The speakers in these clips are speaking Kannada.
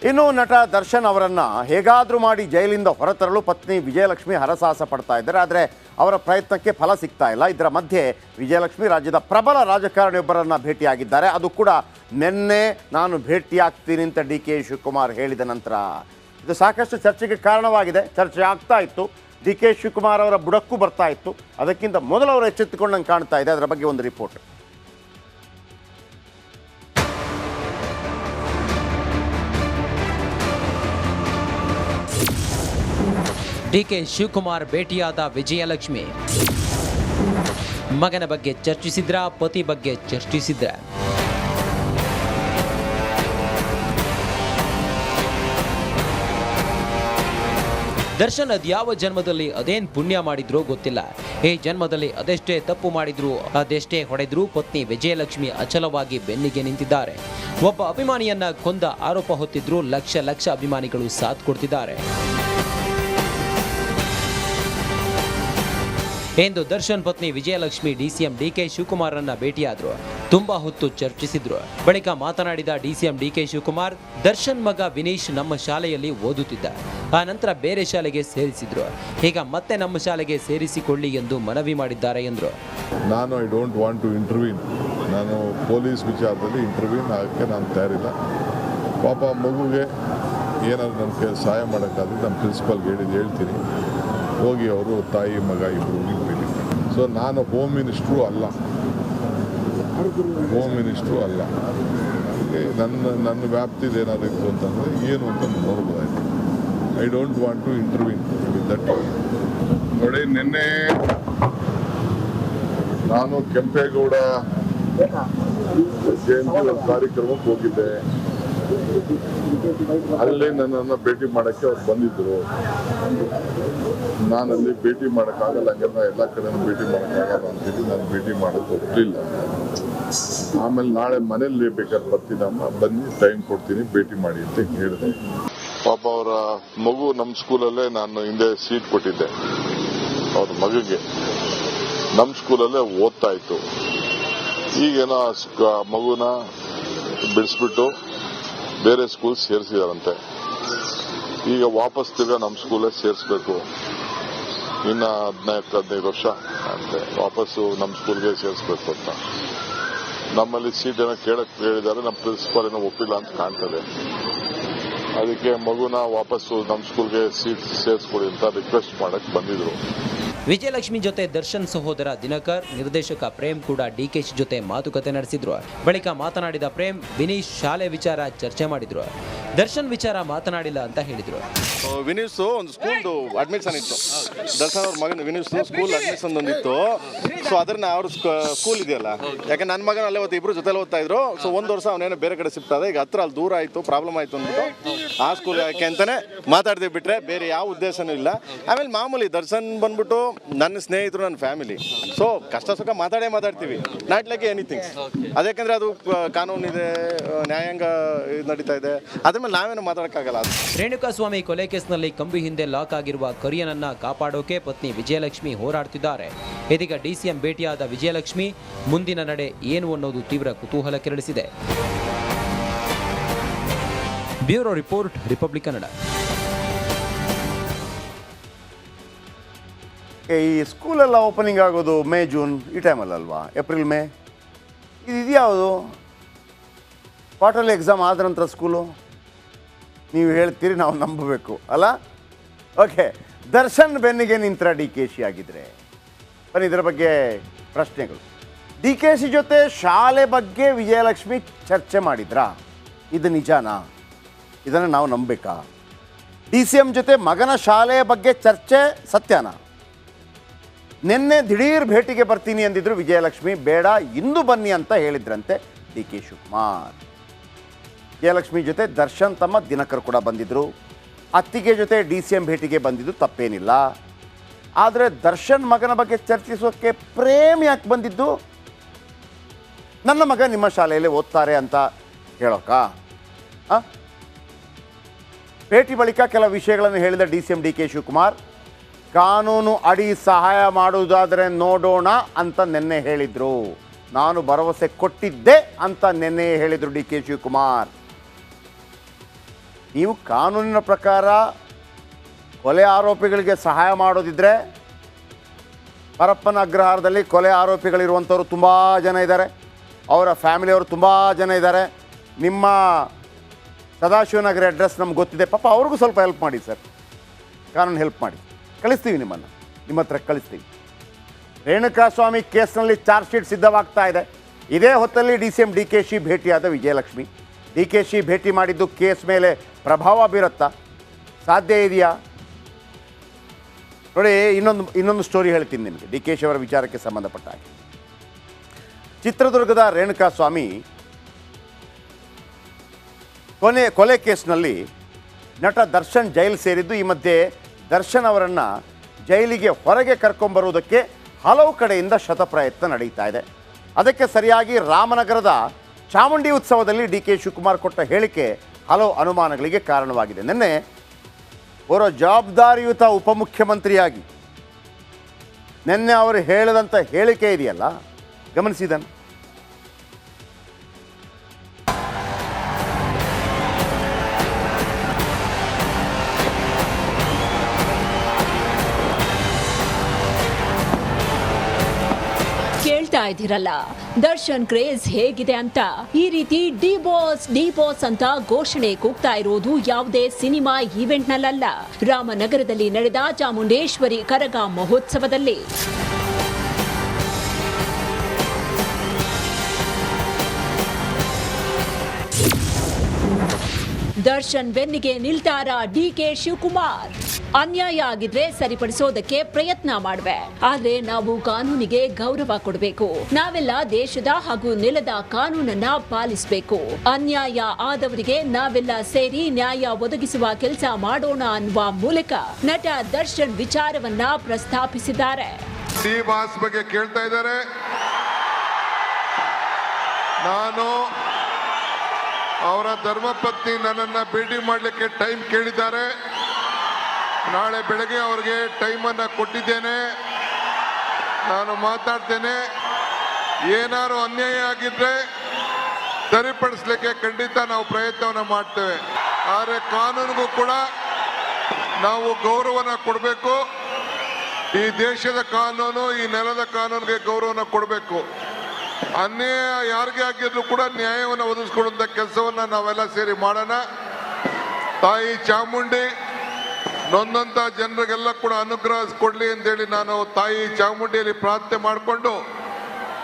ಇನ್ನು ನಟ ದರ್ಶನ್ ಅವರನ್ನು ಹೇಗಾದರೂ ಮಾಡಿ ಜೈಲಿಂದ ಹೊರತರಲು ಪತ್ನಿ ವಿಜಯಲಕ್ಷ್ಮಿ ಹರಸಾಹಸ ಪಡ್ತಾ ಇದ್ದಾರೆ. ಆದರೆ ಅವರ ಪ್ರಯತ್ನಕ್ಕೆ ಫಲ ಸಿಗ್ತಾ ಇಲ್ಲ. ಇದರ ಮಧ್ಯೆ ವಿಜಯಲಕ್ಷ್ಮಿ ರಾಜ್ಯದ ಪ್ರಬಲ ರಾಜಕಾರಣಿಯೊಬ್ಬರನ್ನು ಭೇಟಿಯಾಗಿದ್ದಾರೆ. ಅದು ಕೂಡ ನಿನ್ನೆ ನಾನು ಭೇಟಿಯಾಗ್ತೀನಿ ಅಂತ DK ಶಿವಕುಮಾರ್ ಹೇಳಿದ ನಂತರ. ಇದು ಸಾಕಷ್ಟು ಚರ್ಚೆಗೆ ಕಾರಣವಾಗಿದೆ. ಚರ್ಚೆ ಆಗ್ತಾ ಇತ್ತು. DK ಶಿವಕುಮಾರ್ ಅವರ ಬುಡಕ್ಕೂ ಬರ್ತಾ ಇತ್ತು. ಅದಕ್ಕಿಂತ ಮೊದಲು ಅವರು ಎಚ್ಚೆತ್ತುಕೊಂಡಂಗೆ ಕಾಣ್ತಾ ಇದೆ. ಅದರ ಬಗ್ಗೆ ಒಂದು ರಿಪೋರ್ಟ್. DK ಶಿವಕುಮಾರ್ ಭೇಟಿಯಾದ ವಿಜಯಲಕ್ಷ್ಮಿ ಮಗನ ಬಗ್ಗೆ ಚರ್ಚಿಸಿದ್ರ, ಪತಿ ಬಗ್ಗೆ ಚರ್ಚಿಸಿದ್ರ? ದರ್ಶನ್ ಅದ್ಯಾವ ಜನ್ಮದಲ್ಲಿ ಅದೇನ್ ಪುಣ್ಯ ಮಾಡಿದ್ರೋ ಗೊತ್ತಿಲ್ಲ. ಈ ಜನ್ಮದಲ್ಲಿ ಅದೆಷ್ಟೇ ತಪ್ಪು ಮಾಡಿದ್ರು, ಅದೆಷ್ಟೇ ಹೊಡೆದ್ರು ಪತ್ನಿ ವಿಜಯಲಕ್ಷ್ಮಿ ಅಚಲವಾಗಿ ಬೆನ್ನಿಗೆ ನಿಂತಿದ್ದಾರೆ. ಒಬ್ಬ ಅಭಿಮಾನಿಯನ್ನ ಕೊಂದ ಆರೋಪ ಹೊತ್ತಿದ್ರು ಲಕ್ಷ ಲಕ್ಷ ಅಭಿಮಾನಿಗಳು ಸಾಥ್ ಕೊಡ್ತಿದ್ದಾರೆ. ಎಂದು ದರ್ಶನ್ ಪತ್ನಿ ವಿಜಯಲಕ್ಷ್ಮಿ DCM DK ಶಿವಕುಮಾರನ್ನ ಭೇಟಿಯಾದ್ರು. ತುಂಬಾ ಹೊತ್ತು ಚರ್ಚಿಸಿದ್ರು. ಬಳಿಕ ಮಾತನಾಡಿದ DCM DK ಶಿವಕುಮಾರ್, ದರ್ಶನ್ ಮಗ ವಿನೀಶ್ ನಮ್ಮ ಶಾಲೆಯಲ್ಲಿ ಓದುತ್ತಿದ್ದ. ಆ ನಂತರ ಬೇರೆ ಶಾಲೆಗೆ ಸೇರಿಸಿದ್ರು. ಈಗ ಮತ್ತೆ ನಮ್ಮ ಶಾಲೆಗೆ ಸೇರಿಸಿಕೊಳ್ಳಿ ಎಂದು ಮನವಿ ಮಾಡಿದ್ದಾರೆ ಎಂದರು. ನಾನು ಐ ಡೋಂಟ್ ವಾಂಟ್ ಟು ಇಂಟರ್ವ್ಯೂನ್. ನಾನು ಪೊಲೀಸ್ ವಿಚಾರದಲ್ಲಿ ಇಂಟರ್ವ್ಯೂನ್ ಆಗಕ್ಕೆ ನಾನು ತಯಾರಿಲ್ಲ. ಪಾಪ ಮಗುಗೆ ಏನಾದ್ರು ನನಗೆ ಸಹಾಯ ಮಾಡೋಕ್ಕಾದ್ರೆ ನಮ್ಮ ಪ್ರಿನ್ಸಿಪಲ್ಗೆ ಹೇಳ್ತೀನಿ. ಹೋಗಿ ಅವರು ತಾಯಿ ಮಗ ಇಬ್ಬರು ಭೇಟಿ. ಸೊ ನಾನು ಹೋಮ್ ಮಿನಿಸ್ಟ್ರು ಅಲ್ಲ. ನನ್ನ ವ್ಯಾಪ್ತಿದು ಏನಾದ್ರು ಇತ್ತು ಅಂತಂದರೆ ಏನು ಅಂತ ನೋಡ್ಬೋದಾಯ್ತು. I don't want to intervene with that. ನೋಡಿ, ನಿನ್ನೆ ನಾನು ಕೆಂಪೇಗೌಡ ಜಯಂತಿ ಕಾರ್ಯಕ್ರಮಕ್ಕೆ ಹೋಗಿದ್ದೆ. ಅಲ್ಲೇ ನನ್ನನ್ನು ಭೇಟಿ ಮಾಡೋಕ್ಕೆ ಅವ್ರು ಬಂದಿದ್ದರು. ನಾನಲ್ಲಿ ಭೇಟಿ ಮಾಡೋಕ್ಕಾಗಲ್ಲ, ಹಂಗೆಲ್ಲ ಎಲ್ಲ ಕಡೆನೂ ಭೇಟಿ ಮಾಡೋಕ್ಕಾಗಲ್ಲ ಅಂತೇಳಿ ನಾನು ಭೇಟಿ ಮಾಡೋಕ್ಕೆ ಹೋಗಲಿಲ್ಲ. ಆಮೇಲೆ ನಾಳೆ ಮನೇಲಿ ಬೇಕಾದ್ರೆ ಬರ್ತೀನಮ್ಮ, ಬನ್ನಿ ಟೈಮ್ ಕೊಡ್ತೀನಿ, ಭೇಟಿ ಮಾಡಿ ಅಂತ ಹೇಳಿದೆ. ಪಾಪ ಅವರ ಮಗು ನಮ್ಮ ಸ್ಕೂಲಲ್ಲೇ ನಾನು ಹಿಂದೆ ಸೀಟ್ ಕೊಟ್ಟಿದ್ದೆ. ಅವ್ರ ಮಗುಗೆ ನಮ್ಮ ಸ್ಕೂಲಲ್ಲೇ ಓದ್ತಾ ಇತ್ತು. ಈಗೇನೋ ಮಗುನ ಬಿಡಿಸ್ಬಿಟ್ಟು ಬೇರೆ ಸ್ಕೂಲ್ ಸೇರಿಸಿದಾರಂತೆ. ಈಗ ವಾಪಸ್ ತಿರ್ಗಾ ನಮ್ಮ ಸ್ಕೂಲೇ ಸೇರಿಸ್ಬೇಕು. ಇನ್ನು 14-15 ವರ್ಷ ಅಂತೆ ವಾಪಸ್ಸು ನಮ್ಮ ಸ್ಕೂಲ್ಗೆ ಸೇರಿಸ್ಬೇಕು ಅಂತ. ನಮ್ಮಲ್ಲಿ ಸೀಟ್ ಏನೋ ಕೇಳಕ್ಕೆ ಹೇಳಿದ್ದಾರೆ. ನಮ್ಮ ಪ್ರಿನ್ಸಿಪಾಲ್ ಏನೋ ಒಪ್ಪಿಲ್ಲ ಅಂತ ಕಾಣ್ತದೆ. ಅದಕ್ಕೆ ಮಗುನ ವಾಪಸ್ಸು ನಮ್ಮ ಸ್ಕೂಲ್ಗೆ ಸೀಟ್ ಸೇರಿಸ್ಕೊಡಿ ಅಂತ ರಿಕ್ವೆಸ್ಟ್ ಮಾಡಕ್ಕೆ ಬಂದಿದ್ರು. ವಿಜಯಲಕ್ಷ್ಮಿ ಜೊತೆ ದರ್ಶನ್ ಸಹೋದರ ದಿನಕರ್, ನಿರ್ದೇಶಕ ಪ್ರೇಮ್ ಕೂಡ DK ಜೊತೆ ಮಾತುಕತೆ ನಡೆಸಿದ್ರು. ಬಳಿಕ ಮಾತನಾಡಿದ ಪ್ರೇಮ್, ವಿನೀಶ್ ಶಾಲೆ ವಿಚಾರ ಚರ್ಚೆ ಮಾಡಿದ್ರು. ದರ್ಶನ್ ವಿಚಾರ ಮಾತನಾಡಿಲ್ಲ ಅಂತ ಹೇಳಿದ್ರು. ವಿನೀಶ್ ಒಂದು ಸ್ಕೂಲ್ದು ಅಡ್ಮಿಷನ್ ಇತ್ತು. ದರ್ಶನ್ ಅವ್ರ ಮಗನ ವಿನೀಶ್ ಸ್ಕೂಲ್ ಅಡ್ಮಿಷನ್ ಒಂದಿತ್ತು. ಸೊ ಅದನ್ನ ಅವ್ರ ಸ್ಕೂಲ್ ಇದೆಯಲ್ಲ, ಯಾಕೆ ನನ್ನ ಮಗನ ಅಲ್ಲೇ ಇಬ್ರು ಜೊತೆಲಿ ಓದ್ತಾ ಇದ್ರು. ಸೊ 1 ವರ್ಷ ಅವನೇನೋ ಬೇರೆ ಕಡೆ ಶಿಫ್ಟ್ ಆದ. ಈಗ ಹತ್ರ ಅಲ್ಲಿ ದೂರ ಆಯಿತು, ಪ್ರಾಬ್ಲಮ್ ಆಯಿತು ಅಂದ್ಬಿಟ್ಟು ಆ ಸ್ಕೂಲ್ ಯಾಕೆ ಅಂತಾನೆ ಮಾತಾಡ್ತೀವಿ, ಬಿಟ್ರೆ ಬೇರೆ ಯಾವ ಉದ್ದೇಶನೂ ಇಲ್ಲ. ಆಮೇಲೆ ಮಾಮೂಲಿ ದರ್ಶನ್ ಬಂದ್ಬಿಟ್ಟು ನನ್ನ ಸ್ನೇಹಿತರು, ನನ್ನ ಫ್ಯಾಮಿಲಿ. ಸೊ ಕಷ್ಟ ಸುಖ ಮಾತಾಡ್ತೀವಿ, ನಾಟ್ ಲೈಕ್ ಎನಿಥಿಂಗ್. ಅದಕ್ಕೆಂದ್ರೆ ಅದು ಕಾನೂನು ಇದೆ, ನ್ಯಾಯಾಂಗ ನಡೀತಾ ಇದೆ. ಅದ್ರ ಮೇಲೆ ನಾವೇನು ಮಾತಾಡೋಕ್ಕಾಗಲ್ಲ. ರೇಣುಕಾಸ್ವಾಮಿ ಕೊಲೆ ಕೇಸ್ನಲ್ಲಿ ಕಂಬಿ ಹಿಂದೆ ಲಾಕ್ ಆಗಿರುವ ಕರಿಯನನ್ನ ಕಾಪಾಡೋಕೆ ಪತ್ನಿ ವಿಜಯಲಕ್ಷ್ಮಿ ಹೋರಾಡ್ತಿದ್ದಾರೆ. ಇದೀಗ DCM ಭೇಟಿಯಾದ ವಿಜಯಲಕ್ಷ್ಮಿ ಮುಂದಿನ ನಡೆ ಏನು ಅನ್ನೋದು ತೀವ್ರ ಕುತೂಹಲ ಕೆರಳಿಸಿದೆ. Bureau report, Republic Kannada. ಈ ಸ್ಕೂಲೆಲ್ಲ ಓಪನಿಂಗ್ ಆಗೋದು ಮೇ ಜೂನ್ ಈ ಟೈಮಲ್ಲಲ್ವಾ? ಏಪ್ರಿಲ್ ಮೇ ಇದ್ಯಾವುದು? ಕ್ವಾರ್ಟರ್ಲಿ ಎಕ್ಸಾಮ್ ಆದ ನಂತರ ಸ್ಕೂಲು ನೀವು ಹೇಳ್ತೀರಿ, ನಾವು ನಂಬಬೇಕು ಅಲ್ಲ? ಓಕೆ, ದರ್ಶನ್ ಬೆನ್ನಿಗೆ ನಿಂತರ DKC ಆಗಿದ್ರೆ ಬನ್ನಿ ಇದರ ಬಗ್ಗೆ ಪ್ರಶ್ನೆಗಳು. DKC ಜೊತೆ ಶಾಲೆ ಬಗ್ಗೆ ವಿಜಯಲಕ್ಷ್ಮಿ ಚರ್ಚೆ ಮಾಡಿದ್ರಾ? ಇದು ನಿಜಾನಾ? ಇದನ್ನು ನಾವು ನಂಬಬೇಕಾ? DCM ಜೊತೆ ಮಗನ ಶಾಲೆಯ ಬಗ್ಗೆ ಚರ್ಚೆ ಸತ್ಯನಾ? ನಿನ್ನೆ ದಿಢೀರ್ ಭೇಟಿಗೆ ಬರ್ತೀನಿ ಅಂದಿದ್ರು ವಿಜಯಲಕ್ಷ್ಮಿ. ಬೇಡ, ಇಂದು ಬನ್ನಿ ಅಂತ ಹೇಳಿದ್ರಂತೆ DK ಶಿವಕುಮಾರ್. ವಿಜಯಲಕ್ಷ್ಮಿ ಜೊತೆ ದರ್ಶನ್ ತಮ್ಮ ದಿನಕರ್ ಕೂಡ ಬಂದಿದ್ದರು. ಅತ್ತಿಗೆ ಜೊತೆ DCM ಭೇಟಿಗೆ ಬಂದಿದ್ದು ತಪ್ಪೇನಿಲ್ಲ. ಆದರೆ ದರ್ಶನ್ ಮಗನ ಬಗ್ಗೆ ಚರ್ಚಿಸೋಕ್ಕೆ ಪ್ರೇಮ್ ಯಾಕೆ ಬಂದಿದ್ದು? ನನ್ನ ಮಗ ನಿಮ್ಮ ಶಾಲೆಯಲ್ಲಿ ಓದ್ತಾರೆ ಅಂತ ಹೇಳೋಕ್ಕಾ? ಭೇಟಿ ಬಳಿಕ ಕೆಲ ವಿಷಯಗಳನ್ನು ಹೇಳಿದ DCM DK ಶಿವಕುಮಾರ್, ಕಾನೂನು ಅಡಿ ಸಹಾಯ ಮಾಡುವುದಾದರೆ ನೋಡೋಣ ಅಂತ ನಿನ್ನೆ ಹೇಳಿದರು. ನಾನು ಭರವಸೆ ಕೊಟ್ಟಿದ್ದೆ ಅಂತ ನಿನ್ನೆ ಹೇಳಿದರು DK ಶಿವಕುಮಾರ್. ನೀವು ಕಾನೂನಿನ ಪ್ರಕಾರ ಕೊಲೆ ಆರೋಪಿಗಳಿಗೆ ಸಹಾಯ ಮಾಡೋದಿದ್ದರೆ ಪರಪ್ಪನ ಅಗ್ರಹಾರದಲ್ಲಿ ಕೊಲೆ ಆರೋಪಿಗಳಿರುವಂಥವ್ರು ತುಂಬ ಜನ ಇದ್ದಾರೆ, ಅವರ ಫ್ಯಾಮಿಲಿಯವರು ತುಂಬ ಜನ ಇದ್ದಾರೆ. ನಿಮ್ಮ ಸದಾಶಿವನಗರ ಅಡ್ರೆಸ್ ನಮ್ಗೆ ಗೊತ್ತಿದೆ, ಪಾಪ ಅವ್ರಿಗೂ ಸ್ವಲ್ಪ ಹೆಲ್ಪ್ ಮಾಡಿ ಸರ್, ಕಾನೂನು ಹೆಲ್ಪ್ ಮಾಡಿ, ಕಳಿಸ್ತೀವಿ ನಿಮ್ಮ ಹತ್ರ ಕಳಿಸ್ತೀವಿ. ರೇಣುಕಾಸ್ವಾಮಿ ಕೇಸ್ನಲ್ಲಿ ಚಾರ್ಜ್ ಶೀಟ್ ಸಿದ್ಧವಾಗ್ತಾ ಇದೆ. ಇದೇ ಹೊತ್ತಲ್ಲಿ DCM DKC ಭೇಟಿಯಾದ ವಿಜಯಲಕ್ಷ್ಮಿ. DKC ಭೇಟಿ ಮಾಡಿದ್ದು ಕೇಸ್ ಮೇಲೆ ಪ್ರಭಾವ ಬೀರುತ್ತಾ? ಸಾಧ್ಯ ಇದೆಯಾ? ನೋಡಿ, ಇನ್ನೊಂದು ಸ್ಟೋರಿ ಹೇಳ್ತೀನಿ ನಿಮಗೆ DKC ಅವರ ವಿಚಾರಕ್ಕೆ ಸಂಬಂಧಪಟ್ಟ ಹಾಗೆ. ಚಿತ್ರದುರ್ಗದ ರೇಣುಕಾಸ್ವಾಮಿ ಕೊಲೆ ಕೇಸ್ನಲ್ಲಿ ನಟ ದರ್ಶನ್ ಜೈಲು ಸೇರಿದ್ದು. ಈ ಮಧ್ಯೆ ದರ್ಶನ್ ಅವರನ್ನು ಜೈಲಿಗೆ ಹೊರಗೆ ಕರ್ಕೊಂಬರುವುದಕ್ಕೆ ಹಲವು ಕಡೆಯಿಂದ ಶತಪ್ರಯತ್ನ ನಡೀತಾ ಇದೆ. ಅದಕ್ಕೆ ಸರಿಯಾಗಿ ರಾಮನಗರದ ಚಾಮುಂಡಿ ಉತ್ಸವದಲ್ಲಿ DK ಶಿವಕುಮಾರ್ ಕೊಟ್ಟ ಹೇಳಿಕೆ ಹಲವು ಅನುಮಾನಗಳಿಗೆ ಕಾರಣವಾಗಿದೆ. ನಿನ್ನೆ ಅವರ ಜವಾಬ್ದಾರಿಯುತ ಉಪಮುಖ್ಯಮಂತ್ರಿಯಾಗಿ ನಿನ್ನೆ ಅವರು ಹೇಳಿದಂಥ ಹೇಳಿಕೆ ಇದೆಯಲ್ಲ, ಗಮನಿಸಿದನು. ಕೇಳ್ತಾ ಇದ್ದೀರಲ್ಲ ದರ್ಶನ್ ಕ್ರೇಜ್ ಹೇಗಿದೆ ಅಂತ. ಈ ರೀತಿ ಡಿ ಬಾಸ್ ಅಂತ ಘೋಷಣೆ ಕೂಗ್ತಾ ಇರೋದು ಯಾವುದೇ ಸಿನಿಮಾ ಈವೆಂಟ್ ನಲ್ಲಲ್ಲ, ರಾಮನಗರದಲ್ಲಿ ನಡೆದ ಚಾಮುಂಡೇಶ್ವರಿ ಕರಗ ಮಹೋತ್ಸವದಲ್ಲಿ. ದರ್ಶನ್ ಬೆನ್ನಿಗೆ ನಿಲ್ತಾರ DK ಶಿವಕುಮಾರ್. ಅನ್ಯಾಯ ಆಗಿದ್ರೆ ಸರಿಪಡಿಸೋದಕ್ಕೆ ಪ್ರಯತ್ನ ಮಾಡ್ವೆ, ಆದ್ರೆ ನಾವು ಕಾನೂನಿಗೆ ಗೌರವ ಕೊಡಬೇಕು. ನಾವೆಲ್ಲ ದೇಶದ ಹಾಗೂ ನೆಲದ ಕಾನೂನನ್ನ ಪಾಲಿಸಬೇಕು. ಅನ್ಯಾಯ ಆದವರಿಗೆ ನಾವೆಲ್ಲ ಸೇರಿ ನ್ಯಾಯ ಒದಗಿಸುವ ಕೆಲಸ ಮಾಡೋಣ ಅನ್ನುವ ಮೂಲಕ ನಟ ದರ್ಶನ್ ವಿಚಾರವನ್ನ ಪ್ರಸ್ತಾಪಿಸಿದ್ದಾರೆ. ಡಿ ಬಾಸ್ ಬಗ್ಗೆ ಕೇಳ್ತಾ ಇದ್ದಾರೆ. ನಾನು ಅವರ ಧರ್ಮಪತ್ನಿ ನನ್ನನ್ನು ಭೇಟಿ ಮಾಡಲಿಕ್ಕೆ ಟೈಮ್ ಕೇಳಿದ್ದಾರೆ. ನಾಳೆ ಬೆಳಗ್ಗೆ ಅವ್ರಿಗೆ ಟೈಮನ್ನು ಕೊಟ್ಟಿದ್ದೇನೆ. ನಾನು ಮಾತಾಡ್ತೇನೆ. ಏನಾದ್ರು ಅನ್ಯಾಯ ಆಗಿದ್ರೆ ಸರಿಪಡಿಸ್ಲಿಕ್ಕೆ ಖಂಡಿತ ನಾವು ಪ್ರಯತ್ನವನ್ನು ಮಾಡ್ತೇವೆ. ಆದರೆ ಕಾನೂನಿಗೂ ಕೂಡ ನಾವು ಗೌರವನ ಕೊಡಬೇಕು. ಈ ದೇಶದ ಕಾನೂನು, ಈ ನೆಲದ ಕಾನೂನಿಗೆ ಗೌರವನ ಕೊಡಬೇಕು. ಅನ್ಯಾಯ ಯಾರಿಗೆ ಆಗಿದ್ರು ಕೂಡ ನ್ಯಾಯವನ್ನು ಒದಗಿಸ್ಕೊಡುವಂಥ ಕೆಲಸವನ್ನು ನಾವೆಲ್ಲ ಸೇರಿ ಮಾಡೋಣ. ತಾಯಿ ಚಾಮುಂಡಿ ನೊಂದಂತ ಜನರಿಗೆಲ್ಲ ಕೂಡ ಅನುಗ್ರಹ ಕೊಡ್ಲಿ ಅಂತೇಳಿ ನಾನು ತಾಯಿ ಚಾಮುಂಡಿಯಲ್ಲಿ ಪ್ರಾರ್ಥನೆ ಮಾಡಿಕೊಂಡು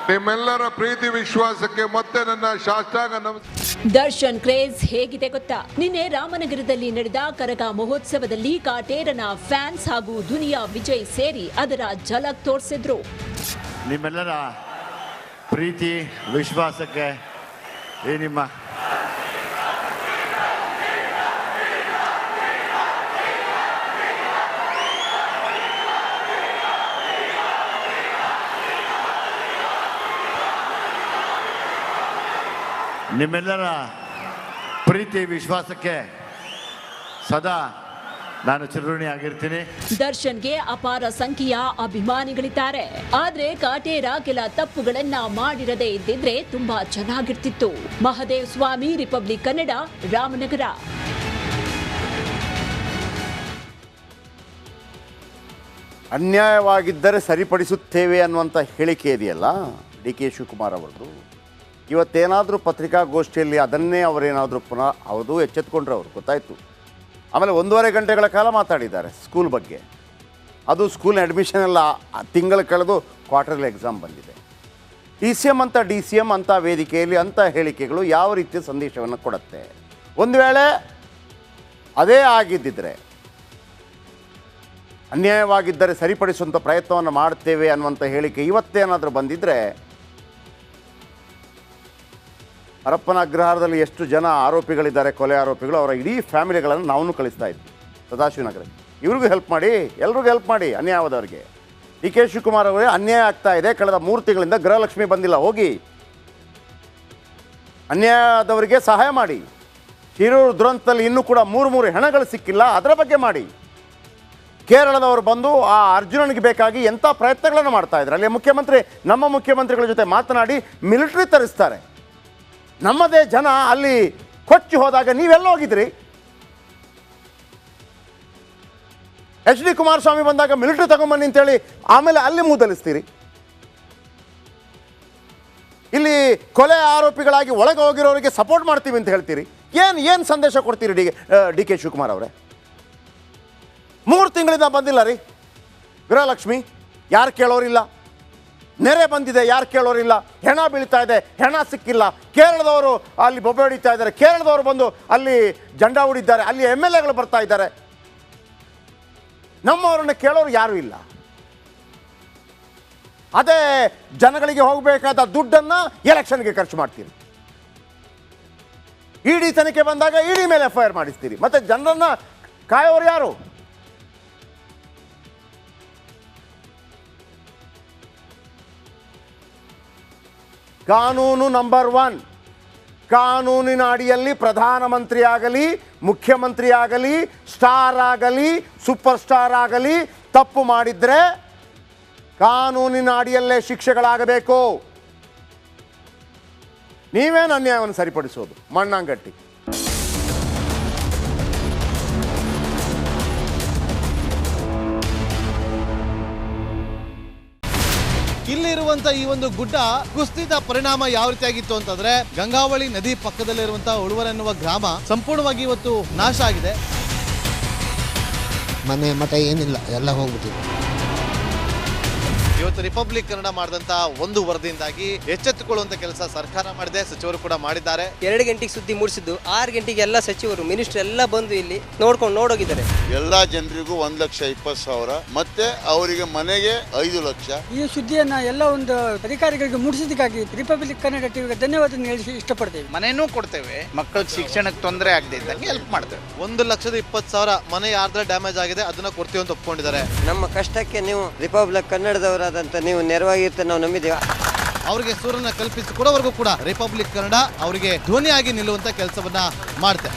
ನಿಮ್ಮೆಲ್ಲರ ಪ್ರೀತಿ ವಿಶ್ವಾಸಕ್ಕೆ ಮತ್ತೆ ನನ್ನ ಶಾಸ್ತ್ರಾಂಗ ನಮಸ್ಕಾರ. ದರ್ಶನ್ ಕ್ರೇಜ್ ಹೇಗಿದೆ ಗೊತ್ತಾ? ನಿನ್ನೆ ರಾಮನಗರದಲ್ಲಿ ನಡೆದ ಕರಗ ಮಹೋತ್ಸವದಲ್ಲಿ ಕಾಟೇರನ ಫ್ಯಾನ್ಸ್ ಹಾಗೂ ದುನಿಯಾ ವಿಜಯ್ ಸೇರಿ ಅದರ ಝಲಕ್ ತೋರಿಸಿದ್ರು. ನಿಮ್ಮೆಲ್ಲರ ಪ್ರೀತಿ ವಿಶ್ವಾಸಕ್ಕೆ ಈ ನಿಮ್ಮ ನಿಮ್ಮೆಲ್ಲರ ಪ್ರೀತಿ ವಿಶ್ವಾಸಕ್ಕೆ ಸದಾ ನಾನು ಚಿರಋಣಿ ಆಗಿರ್ತೀನಿ. ದರ್ಶನ್ಗೆ ಅಪಾರ ಸಂಖ್ಯೆಯ ಅಭಿಮಾನಿಗಳಿದ್ದಾರೆ. ಆದ್ರೆ ಕಾಟೇರ ಕೆಲ ತಪ್ಪುಗಳನ್ನ ಮಾಡಿರದೇ ಇದ್ದಿದ್ರೆ ತುಂಬಾ ಚೆನ್ನಾಗಿರ್ತಿತ್ತು. ಮಹದೇವ್ ಸ್ವಾಮಿ, ರಿಪಬ್ಲಿಕ್ ಕನ್ನಡ, ರಾಮನಗರ. ಅನ್ಯಾಯವಾಗಿದ್ದರೆ ಸರಿಪಡಿಸುತ್ತೇವೆ ಅನ್ನುವಂಥ ಹೇಳಿಕೆ ಇದೆಯಲ್ಲ DK ಶಿವಕುಮಾರ್ ಅವರದು, ಇವತ್ತೇನಾದರೂ ಪತ್ರಿಕಾಗೋಷ್ಠಿಯಲ್ಲಿ ಅದನ್ನೇ ಅವರೇನಾದರೂ ಪುನಃ ಹೌದು ಎಚ್ಚೆತ್ಕೊಂಡ್ರೆ ಅವರು ಗೊತ್ತಾಯಿತು. ಆಮೇಲೆ 1.5 ಗಂಟೆಗಳ ಕಾಲ ಮಾತಾಡಿದ್ದಾರೆ ಸ್ಕೂಲ್ ಬಗ್ಗೆ. ಅದು ಸ್ಕೂಲ್ ಅಡ್ಮಿಷನ್ ಎಲ್ಲ ತಿಂಗಳು ಕಳೆದು ಕ್ವಾರ್ಟರ್ಲಿ ಎಕ್ಸಾಮ್ ಬಂದಿದೆ. DCM ಅಂತ ವೇದಿಕೆಯಲ್ಲಿ ಅಂಥ ಹೇಳಿಕೆಗಳು ಯಾವ ರೀತಿಯ ಸಂದೇಶವನ್ನು ಕೊಡುತ್ತೆ? ಒಂದು ವೇಳೆ ಅದೇ ಆಗಿದ್ದಿದ್ರೆ, ಅನ್ಯಾಯವಾಗಿದ್ದರೆ ಸರಿಪಡಿಸುವಂಥ ಪ್ರಯತ್ನವನ್ನು ಮಾಡ್ತೇವೆ ಅನ್ನುವಂಥ ಹೇಳಿಕೆ ಇವತ್ತೇನಾದರೂ ಬಂದಿದ್ದರೆ, ಪರಪ್ಪನ ಅಗ್ರಹಾರದಲ್ಲಿ ಎಷ್ಟು ಜನ ಆರೋಪಿಗಳಿದ್ದಾರೆ, ಕೊಲೆ ಆರೋಪಿಗಳು, ಅವರ ಇಡೀ ಫ್ಯಾಮಿಲಿಗಳನ್ನು ನಾವು ಕಳಿಸ್ತಾ ಇದ್ವಿ ಸದಾಶಿವನಗರಕ್ಕೆ. ಇವ್ರಿಗೂ ಹೆಲ್ಪ್ ಮಾಡಿ, ಎಲ್ರಿಗೂ ಹೆಲ್ಪ್ ಮಾಡಿ. ಅನ್ಯಾಯವಾದವರಿಗೆ DK ಶಿವಕುಮಾರ್ ಅವರೇ ಅನ್ಯಾಯ ಆಗ್ತಾ ಇದೆ, ಕಳೆದ 3 ತಿಂಗಳಿಂದ ಗೃಹಲಕ್ಷ್ಮಿ ಬಂದಿಲ್ಲ, ಹೋಗಿ ಅನ್ಯಾಯದವರಿಗೆ ಸಹಾಯ ಮಾಡಿ. ಶಿರೂರು ದುರಂತದಲ್ಲಿ ಇನ್ನೂ ಕೂಡ 3 ಹೆಣಗಳು ಸಿಕ್ಕಿಲ್ಲ, ಅದರ ಬಗ್ಗೆ ಮಾಡಿ. ಕೇರಳದವರು ಬಂದು ಆ ಅರ್ಜುನನಿಗೆ ಬೇಕಾಗಿ ಎಂಥ ಪ್ರಯತ್ನಗಳನ್ನು ಮಾಡ್ತಾ ಇದ್ದಾರೆ. ಅಲ್ಲಿ ನಮ್ಮ ಮುಖ್ಯಮಂತ್ರಿಗಳ ಜೊತೆ ಮಾತನಾಡಿ ಮಿಲಿಟರಿ ತರಿಸ್ತಾರೆ. ನಮ್ಮದೇ ಜನ ಅಲ್ಲಿ ಕೊಚ್ಚಿ ಹೋದಾಗ ನೀವೆಲ್ಲ ಹೋಗಿದ್ರಿ? ಎಚ್ ಡಿ ಕುಮಾರಸ್ವಾಮಿ ಬಂದಾಗ ಮಿಲಿಟರಿ ತಗೊಂಬನ್ನಿ ಅಂತೇಳಿ ಆಮೇಲೆ ಅಲ್ಲಿ ಮೂದಲಿಸ್ತೀರಿ. ಇಲ್ಲಿ ಕೊಲೆ ಆರೋಪಿಗಳಾಗಿ ಒಳಗೆ ಹೋಗಿರೋರಿಗೆ ಸಪೋರ್ಟ್ ಮಾಡ್ತೀವಿ ಅಂತ ಹೇಳ್ತೀರಿ. ಏನು ಸಂದೇಶ ಕೊಡ್ತೀರಿ ಡಿ ಕೆ ಶಿವಕುಮಾರ್ ಅವರೇ? 3 ತಿಂಗಳಿಂದ ಬಂದಿಲ್ಲ ರೀ ಗೃಹಲಕ್ಷ್ಮಿ, ಯಾರು ಕೇಳೋರಿಲ್ಲ. ನೆರೆ ಬಂದಿದೆ, ಯಾರು ಕೇಳೋರಿಲ್ಲ. ಹೆಣ ಬೀಳ್ತಾ ಇದೆ, ಹೆಣ ಸಿಕ್ಕಿಲ್ಲ. ಕೇರಳದವರು ಅಲ್ಲಿ ಬೊಬ್ಬೆ ಹೊಡಿತಾ ಇದ್ದಾರೆ, ಕೇರಳದವರು ಬಂದು ಅಲ್ಲಿ ಜೆಂಡಾ ಹೊಡಿದ್ದಾರೆ, ಅಲ್ಲಿ MLAಗಳು ಬರ್ತಾ ಇದ್ದಾರೆ. ನಮ್ಮವರನ್ನು ಕೇಳೋರು ಯಾರೂ ಇಲ್ಲ. ಅದೇ ಜನಗಳಿಗೆ ಹೋಗಬೇಕಾದ ದುಡ್ಡನ್ನು ಎಲೆಕ್ಷನ್ಗೆ ಖರ್ಚು ಮಾಡ್ತೀರಿ. ಇಡಿ ತನಿಖೆ ಬಂದಾಗ ಇಡಿ ಮೇಲೆ FIR ಮಾಡಿಸ್ತೀರಿ. ಮತ್ತೆ ಜನರನ್ನ ಕಾಯೋರು ಯಾರು? ಕಾನೂನು ನಂಬರ್ 1. ಕಾನೂನಿನ ಅಡಿಯಲ್ಲಿ ಪ್ರಧಾನಮಂತ್ರಿ ಆಗಲಿ, ಮುಖ್ಯಮಂತ್ರಿ ಆಗಲಿ, ಸ್ಟಾರ್ ಆಗಲಿ, ಸೂಪರ್ ಸ್ಟಾರ್ ಆಗಲಿ ತಪ್ಪು ಮಾಡಿದ್ರೆ ಕಾನೂನಿನ ಅಡಿಯಲ್ಲೇ ಶಿಕ್ಷೆಗಳಾಗಬೇಕು. ನೀವೇನು ಅನ್ಯಾಯವನ್ನು ಸರಿಪಡಿಸೋದು? ಮಣ್ಣಾಂಗಟ್ಟಿ. ಇಲ್ಲಿರುವಂತ ಈ ಒಂದು ಗುಡ್ಡ ಕುಸಿದ ಪರಿಣಾಮ ಯಾವ ರೀತಿಯಾಗಿತ್ತು ಅಂತಂದ್ರೆ ಗಂಗಾವಳಿ ನದಿ ಪಕ್ಕದಲ್ಲಿರುವಂತಹ ಉಳುವರ್ ಎನ್ನುವ ಗ್ರಾಮ ಸಂಪೂರ್ಣವಾಗಿ ಇವತ್ತು ನಾಶ ಆಗಿದೆ. ಮನೆ ಮಠ ಏನಿಲ್ಲ, ಎಲ್ಲ ಹೋಗ್ಬಿಟ್ಟಿದೆ. ಇವತ್ತು ರಿಪಬ್ಲಿಕ್ ಕನ್ನಡ ಮಾಡಿದಂತ ಒಂದು ವರದಿಯಿಂದಾಗಿ ಎಚ್ಚೆತ್ತುಕೊಳ್ಳುವಂತ ಕೆಲಸ ಸರ್ಕಾರ ಮಾಡಿದೆ, ಸಚಿವರು ಕೂಡ ಮಾಡಿದ್ದಾರೆ. 2 ಗಂಟೆಗೆ ಸುದ್ದಿ ಮೂಡಿಸಿದ್ದು 6 ಗಂಟೆಗೆ ಎಲ್ಲ ಸಚಿವರು ಮಿನಿಸ್ಟರ್ ಎಲ್ಲ ಬಂದು ಇಲ್ಲಿ ನೋಡೋಗಿದ್ದಾರೆ. ಎಲ್ಲಾ ಜನರಿಗೂ 1,20,000 ಮತ್ತೆ ಅವರಿಗೆ ಮನೆಗೆ 5 ಲಕ್ಷ. ಈ ಸುದ್ದಿಯನ್ನ ಎಲ್ಲ ಒಂದು ಅಧಿಕಾರಿಗಳಿಗೆ ಮೂಡಿಸಿದ್ದಕ್ಕಾಗಿ ರಿಪಬ್ಲಿಕ್ ಕನ್ನಡ ಟಿವಿಗೆ ಧನ್ಯವಾದ ಹೇಳಿ ಇಷ್ಟಪಡ್ತೇವೆ. ಮನೆನೂ ಕೊಡ್ತೇವೆ, ಮಕ್ಕಳಿಗೆ ಶಿಕ್ಷಣಕ್ಕೆ ತೊಂದರೆ ಆಗದೆ ಇದ್ದಂಗೆ ಹೆಲ್ಪ್ ಮಾಡ್ತೇವೆ. 1,20,000 ಮನೆ ಯಾರ್ದ್ರ ಡ್ಯಾಮೇಜ್ ಆಗಿದೆ ಅದನ್ನ ಕೊಡ್ತೀವಿ ಅಂತ ಒಪ್ಕೊಂಡಿದ್ದಾರೆ. ನಮ್ಮ ಕಷ್ಟಕ್ಕೆ ನೀವು ರಿಪಬ್ಲಿಕ್ ಕನ್ನಡದವರಾದಂತ ನೀವು ನೆರವಾಗಿರ್ತ ನಾವು ನಂಬಿದ್ದೇವೆ. ಅವರಿಗೆ ಸೂರನ್ನ ಕಲ್ಪಿಸಿಕೊಡೋವರೆಗೂ ಕೂಡ ರಿಪಬ್ಲಿಕ್ ಕನ್ನಡ ಅವರಿಗೆ ಧ್ವನಿಯಾಗಿ ನಿಲ್ಲುವಂತ ಕೆಲಸವನ್ನ ಮಾಡುತ್ತೆ.